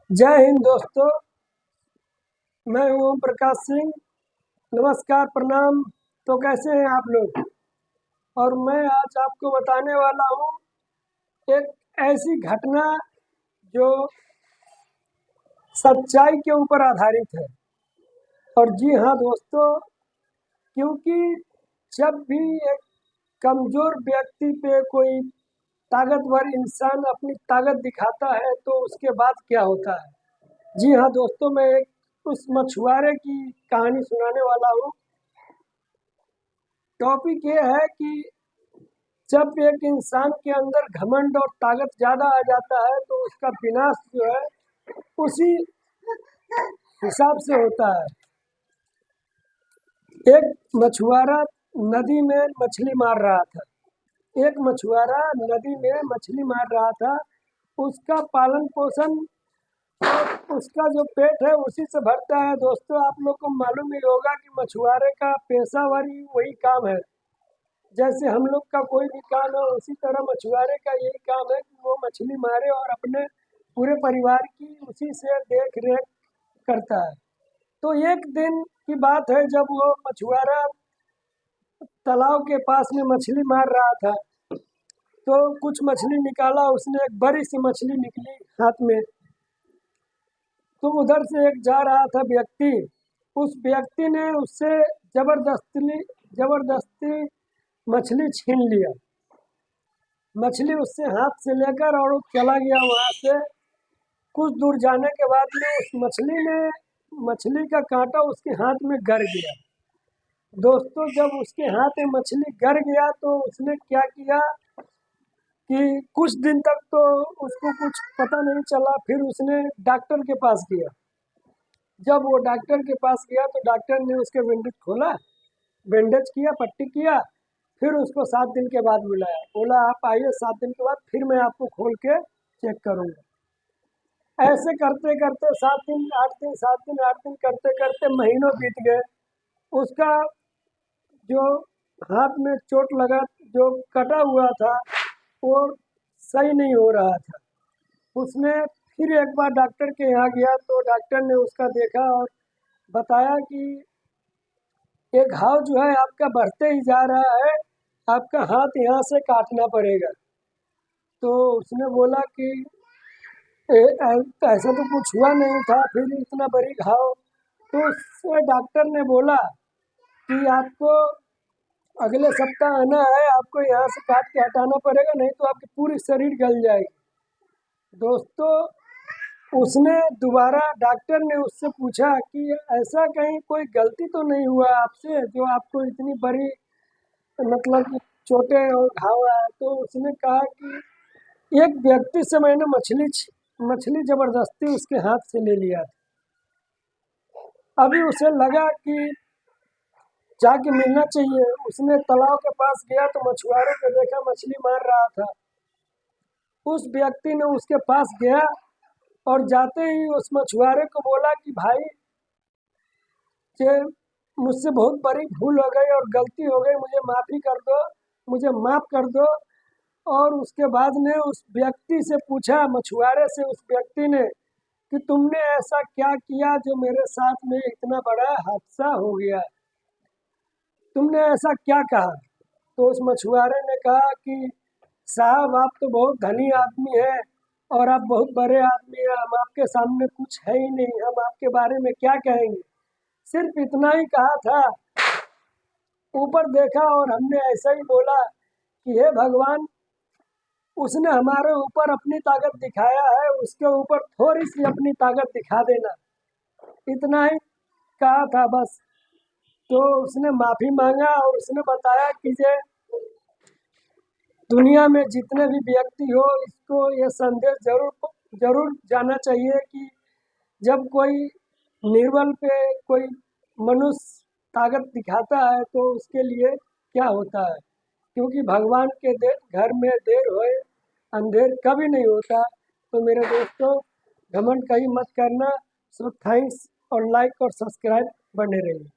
जय हिंद दोस्तों, मैं हूं ओम प्रकाश सिंह। नमस्कार, प्रणाम। तो कैसे हैं आप लोग? और मैं आज आपको बताने वाला हूं एक ऐसी घटना जो सच्चाई के ऊपर आधारित है। और जी हाँ दोस्तों, क्योंकि जब भी एक कमज़ोर व्यक्ति पे कोई ताकतवर इंसान अपनी ताकत दिखाता है तो उसके बाद क्या होता है। जी हाँ दोस्तों, मैं एक उस मछुआरे की कहानी सुनाने वाला हूँ। टॉपिक ये है कि जब एक इंसान के अंदर घमंड और ताकत ज़्यादा आ जाता है तो उसका विनाश जो है उसी हिसाब से होता है। एक मछुआरा नदी में मछली मार रहा था। एक मछुआरा नदी में मछली मार रहा था। उसका पालन पोषण और उसका जो पेट है उसी से भरता है। दोस्तों, आप लोग को मालूम ही होगा कि मछुआरे का पेशावर ही वही काम है। जैसे हम लोग का कोई भी काम है उसी तरह मछुआरे का यही काम है कि वो मछली मारे और अपने पूरे परिवार की उसी से देख रेख करता है। तो एक दिन की बात है जब वो मछुआरा तालाब के पास में मछली मार रहा था तो कुछ मछली निकाला उसने। एक बड़ी सी मछली निकली हाथ में। तो उधर से एक जा रहा था व्यक्ति। उस व्यक्ति ने उससे जबरदस्ती मछली छीन लिया। मछली उससे हाथ से लेकर और वो चला गया वहाँ से। कुछ दूर जाने के बाद में उस मछली का कांटा उसके हाथ में गड़ गया। दोस्तों, जब उसके हाथ में मछली गड़ गया तो उसने क्या किया कि कुछ दिन तक तो उसको कुछ पता नहीं चला। फिर उसने डॉक्टर के पास गया। जब वो डॉक्टर के पास गया तो डॉक्टर ने उसके बैंडेज खोला, बैंडेज किया, पट्टी किया। फिर उसको 7 दिन के बाद बुलाया। बोला आप आइए 7 दिन के बाद फिर मैं आपको खोल के चेक करूँगा। ऐसे करते करते 7 दिन 8 दिन 7 दिन 8 दिन करते करते महीनों बीत गए। उसका जो हाथ में चोट लगा, जो कटा हुआ था, वो सही नहीं हो रहा था। उसने फिर एक बार डॉक्टर के यहाँ गया तो डॉक्टर ने उसका देखा और बताया कि ये घाव जो है आपका बढ़ते ही जा रहा है, आपका हाथ यहाँ से काटना पड़ेगा। तो उसने बोला कि ऐसा तो कुछ हुआ नहीं था, फिर इतना बड़ी घाव। तो उससे डॉक्टर ने बोला कि आपको अगले सप्ताह आना है, आपको यहाँ से काट के हटाना पड़ेगा, नहीं तो आपकी पूरी शरीर गल जाएगी। दोस्तों, उसने दोबारा डॉक्टर ने उससे पूछा कि ऐसा कहीं कोई गलती तो नहीं हुआ आपसे जो आपको इतनी बड़ी मतलब कि चोटें और घाव आया। तो उसने कहा कि एक व्यक्ति से मैंने मछली जबरदस्ती उसके हाथ से ले लिया था। अभी उसे लगा कि जाके मिलना चाहिए। उसने तालाब के पास गया तो मछुआरे को देखा मछली मार रहा था। उस व्यक्ति ने उसके पास गया और जाते ही उस मछुआरे को बोला कि भाई, कि मुझसे बहुत बड़ी भूल हो गई और गलती हो गई, मुझे माफ़ी कर दो, मुझे माफ़ कर दो। और उसके बाद ने उस व्यक्ति से पूछा, मछुआरे से उस व्यक्ति ने, कि तुमने ऐसा क्या किया जो मेरे साथ में इतना बड़ा हादसा हो गया, तुमने ऐसा क्या कहा। तो उस मछुआरे ने कहा कि साहब, आप तो बहुत धनी आदमी हैं और आप बहुत बड़े आदमी हैं, हम आपके सामने कुछ है ही नहीं, हम आपके बारे में क्या कहेंगे। सिर्फ इतना ही कहा था। ऊपर देखा और हमने ऐसा ही बोला कि हे भगवान, उसने हमारे ऊपर अपनी ताकत दिखाया है, उसके ऊपर थोड़ी सी अपनी ताकत दिखा देना। इतना ही कहा था बस। तो उसने माफ़ी मांगा और उसने बताया कि ये दुनिया में जितने भी व्यक्ति हो, इसको ये संदेश जरूर जरूर जाना चाहिए कि जब कोई निर्बल पे कोई मनुष्य ताकत दिखाता है तो उसके लिए क्या होता है। क्योंकि भगवान के घर में देर होए अंधेर कभी नहीं होता। तो मेरे दोस्तों, घमंड कहीं मत करना। सो थैंक्स, और लाइक और सब्सक्राइब बने रहिए।